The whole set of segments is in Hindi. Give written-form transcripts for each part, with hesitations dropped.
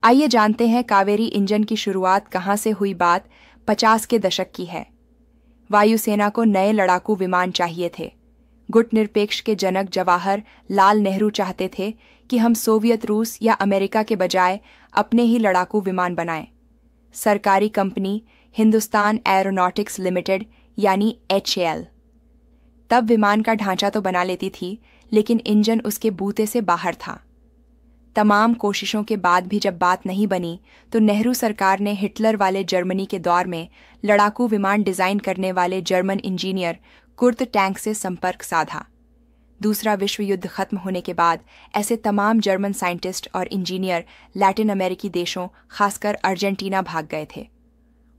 आइए जानते हैं कावेरी इंजन की शुरुआत कहाँ से हुई। बात 50 के दशक की है। वायुसेना को नए लड़ाकू विमान चाहिए थे। गुटनिरपेक्ष के जनक जवाहर लाल नेहरू चाहते थे कि हम सोवियत रूस या अमेरिका के बजाय अपने ही लड़ाकू विमान बनाएं। सरकारी कंपनी हिंदुस्तान एरोनॉटिक्स लिमिटेड यानी HAL तब विमान का ढांचा तो बना लेती थी, लेकिन इंजन उसके बूते से बाहर था। तमाम कोशिशों के बाद भी जब बात नहीं बनी तो नेहरू सरकार ने हिटलर वाले जर्मनी के दौर में लड़ाकू विमान डिजाइन करने वाले जर्मन इंजीनियर कुर्ट टैंक से संपर्क साधा। दूसरा विश्व युद्ध खत्म होने के बाद ऐसे तमाम जर्मन साइंटिस्ट और इंजीनियर लैटिन अमेरिकी देशों, खासकर अर्जेंटीना, भाग गए थे।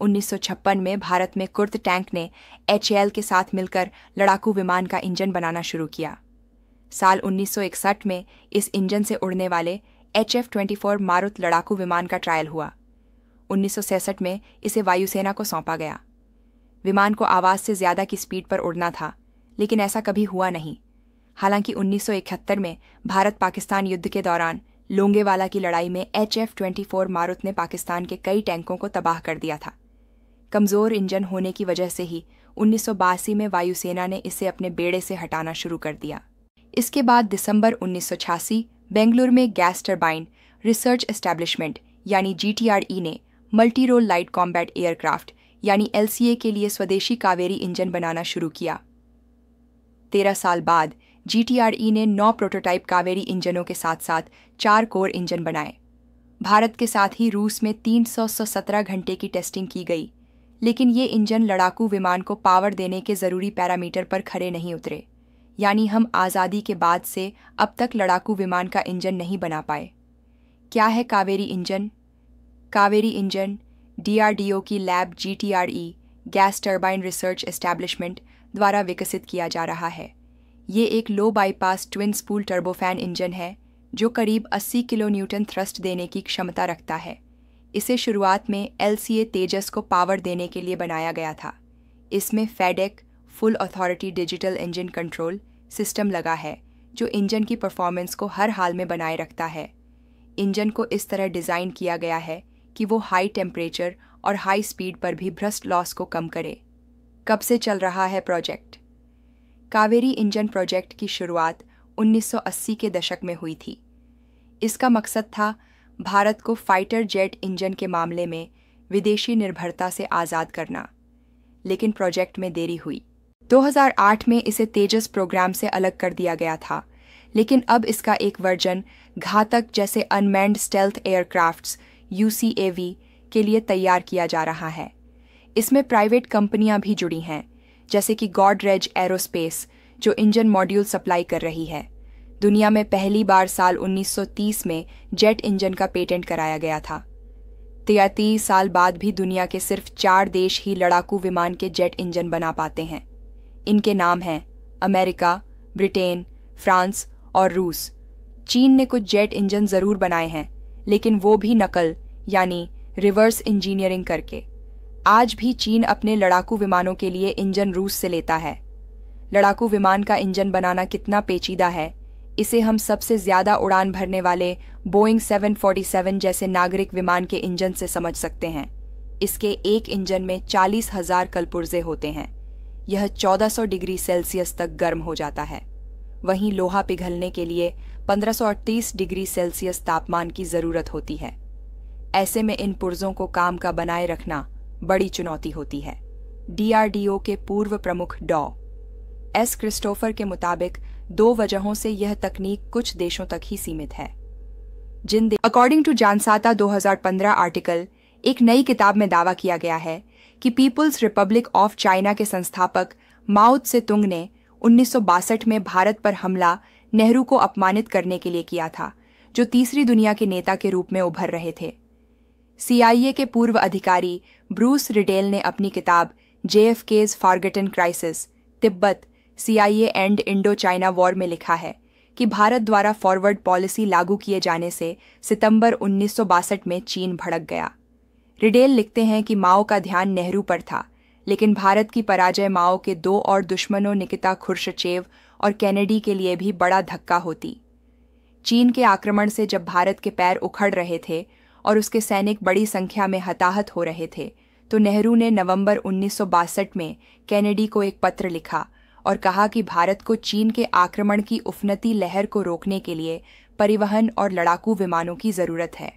1956 में भारत में कुर्ट टैंक ने HAL के साथ मिलकर लड़ाकू विमान का इंजन बनाना शुरू किया। साल 1961 में इस इंजन से उड़ने वाले HF-24 मारुत लड़ाकू विमान का ट्रायल हुआ। 1966 में इसे वायुसेना को सौंपा गया। विमान को आवाज से ज्यादा की स्पीड पर उड़ना था, लेकिन ऐसा कभी हुआ नहीं। हालांकि 1971 में भारत पाकिस्तान युद्ध के दौरान लोंगेवाला की लड़ाई में HF-24 मारुत ने पाकिस्तान के कई टैंकों को तबाह कर दिया था। कमजोर इंजन होने की वजह से ही 1982 में वायुसेना ने इसे अपने बेड़े से हटाना शुरू कर दिया। इसके बाद दिसंबर 1986 बेंगलुरु में गैस टरबाइन रिसर्च एस्टैब्लिशमेंट यानी GTRE ने multi role light combat aircraft यानी LCA के लिए स्वदेशी कावेरी इंजन बनाना शुरू किया। 13 साल बाद GTRE ने 9 प्रोटोटाइप कावेरी इंजनों के साथ साथ 4 कोर इंजन बनाए। भारत के साथ ही रूस में 317 घंटे की टेस्टिंग की गई, लेकिन ये इंजन लड़ाकू विमान को पावर देने के जरूरी पैरामीटर पर खरे नहीं उतरे, यानी हम आज़ादी के बाद से अब तक लड़ाकू विमान का इंजन नहीं बना पाए। क्या है Kaveri engine? Kaveri engine DRDO की lab GTRE gas turbine research establishment द्वारा विकसित किया जा रहा है। ये एक low bypass twin spool turbofan engine है जो करीब 80 किलो न्यूटन थ्रस्ट देने की क्षमता रखता है। इसे शुरुआत में LCA तेजस को पावर देने के लिए बनाया गया था। इसमें FADEC full authority digital engine control system लगा है जो इंजन की परफॉर्मेंस को हर हाल में बनाए रखता है। इंजन को इस तरह डिज़ाइन किया गया है कि वो हाई टेम्परेचर और हाई स्पीड पर भी थ्रस्ट लॉस को कम करे। कब से चल रहा है प्रोजेक्ट? कावेरी इंजन प्रोजेक्ट की शुरुआत 1980 के दशक में हुई थी। इसका मकसद था भारत को फाइटर जेट इंजन के मामले में विदेशी निर्भरता से आज़ाद करना, लेकिन प्रोजेक्ट में देरी हुई। 2008 में इसे तेजस प्रोग्राम से अलग कर दिया गया था, लेकिन अब इसका एक वर्जन घातक जैसे अनमैन्ड स्टेल्थ एयरक्राफ्ट्स UCAV के लिए तैयार किया जा रहा है। इसमें प्राइवेट कंपनियां भी जुड़ी हैं, जैसे कि गॉडरेज एरोस्पेस जो इंजन मॉड्यूल सप्लाई कर रही है। दुनिया में पहली बार साल 1930 में जेट इंजन का पेटेंट कराया गया था। 33 साल बाद भी दुनिया के सिर्फ 4 देश ही लड़ाकू विमान के जेट इंजन बना पाते हैं। इनके नाम हैं अमेरिका, ब्रिटेन, फ्रांस और रूस। चीन ने कुछ जेट इंजन जरूर बनाए हैं, लेकिन वो भी नकल यानी रिवर्स इंजीनियरिंग करके। आज भी चीन अपने लड़ाकू विमानों के लिए इंजन रूस से लेता है। लड़ाकू विमान का इंजन बनाना कितना पेचीदा है, इसे हम सबसे ज्यादा उड़ान भरने वाले बोइंग 747 जैसे नागरिक विमान के इंजन से समझ सकते हैं। इसके एक इंजन में 40,000 कलपुर्जे होते हैं। यह 1400 डिग्री सेल्सियस तक गर्म हो जाता है। वहीं लोहा पिघलने के लिए 1538 डिग्री सेल्सियस तापमान की जरूरत होती है। ऐसे में इन पुर्जों को काम का बनाए रखना बड़ी चुनौती होती है। DRDO के पूर्व प्रमुख डॉ. S. क्रिस्टोफर के मुताबिक 2 वजहों से यह तकनीक कुछ देशों तक ही सीमित है। अकॉर्डिंग टू जानसाता 2015 आर्टिकल, एक नई किताब में दावा किया गया है कि पीपुल्स रिपब्लिक ऑफ चाइना के संस्थापक माओ त्से-तुंग ने 1962 में भारत पर हमला नेहरू को अपमानित करने के लिए किया था, जो तीसरी दुनिया के नेता के रूप में उभर रहे थे। CIA के पूर्व अधिकारी ब्रूस रिडेल ने अपनी किताब JFK's Forgotten Crisis, Tibet, CIA and Indo China war में लिखा है कि भारत द्वारा फॉरवर्ड पॉलिसी लागू किए जाने से सितंबर 1962 में चीन भड़क गया। रिडेल लिखते हैं कि माओ का ध्यान नेहरू पर था, लेकिन भारत की पराजय माओ के 2 और दुश्मनों निकिता खुर्शचेव और कैनेडी के लिए भी बड़ा धक्का होती। चीन के आक्रमण से जब भारत के पैर उखड़ रहे थे और उसके सैनिक बड़ी संख्या में हताहत हो रहे थे, तो नेहरू ने नवंबर 1962 में कैनेडी को एक पत्र लिखा और कहा कि भारत को चीन के आक्रमण की उफनती लहर को रोकने के लिए परिवहन और लड़ाकू विमानों की जरूरत है।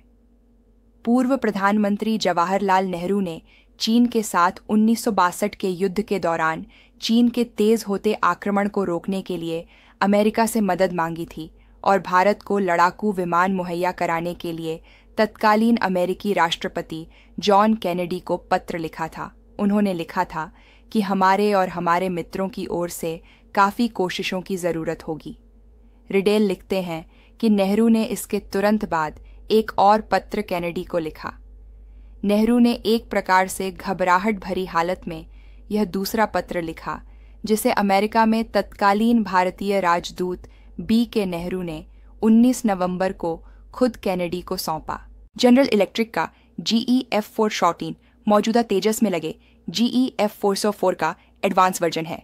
पूर्व प्रधानमंत्री जवाहरलाल नेहरू ने चीन के साथ 1962 के युद्ध के दौरान चीन के तेज होते आक्रमण को रोकने के लिए अमेरिका से मदद मांगी थी और भारत को लड़ाकू विमान मुहैया कराने के लिए तत्कालीन अमेरिकी राष्ट्रपति जॉन कैनेडी को पत्र लिखा था। उन्होंने लिखा था कि हमारे और हमारे मित्रों की ओर से काफ़ी कोशिशों की ज़रूरत होगी। रिडेल लिखते हैं कि नेहरू ने इसके तुरंत बाद एक और पत्र कैनेडी को लिखा। नेहरू ने एक प्रकार से घबराहट भरी हालत में यह दूसरा पत्र लिखा, जिसे अमेरिका में तत्कालीन भारतीय राजदूत बी के नेहरू ने 19 नवंबर को खुद कैनेडी को सौंपा। जनरल इलेक्ट्रिक का GE F414 मौजूदा तेजस में लगे GE F404 का एडवांस वर्जन है।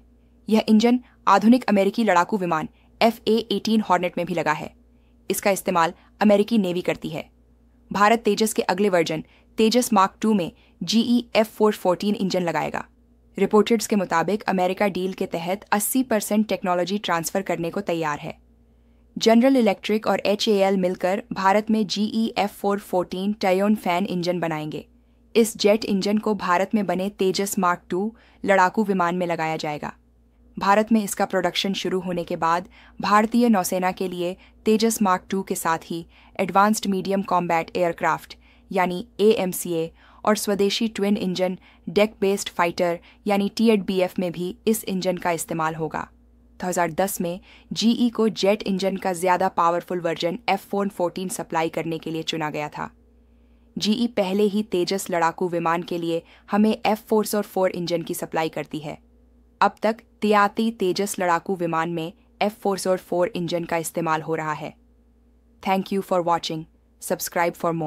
यह इंजन आधुनिक अमेरिकी लड़ाकू विमान FA-18 हॉर्नेट में भी लगा है। इसका इस्तेमाल अमेरिकी नेवी करती है। भारत तेजस के अगले वर्जन तेजस मार्क II में GE F414 इंजन लगाएगा। रिपोर्टर्स के मुताबिक अमेरिका डील के तहत 80% टेक्नोलॉजी ट्रांसफर करने को तैयार है। जनरल इलेक्ट्रिक और HAL मिलकर भारत में GE F414 टयोन फैन इंजन बनाएंगे। इस जेट इंजन को भारत में बने तेजस मार्क II लड़ाकू विमान में लगाया जाएगा। भारत में इसका प्रोडक्शन शुरू होने के बाद भारतीय नौसेना के लिए तेजस मार्क II के साथ ही एडवांस्ड मीडियम कॉम्बैट एयरक्राफ्ट यानी AMCA और स्वदेशी twin engine deck based fighter यानी THBF में भी इस इंजन का इस्तेमाल होगा। 2010 में GE को जेट इंजन का ज़्यादा पावरफुल वर्जन F414 सप्लाई करने के लिए चुना गया था। GE पहले ही तेजस लड़ाकू विमान के लिए हमें F404 इंजन की सप्लाई करती है। अब तक 83 तेजस लड़ाकू विमान में F404 इंजन का इस्तेमाल हो रहा है। Thank you for watching. Subscribe for more.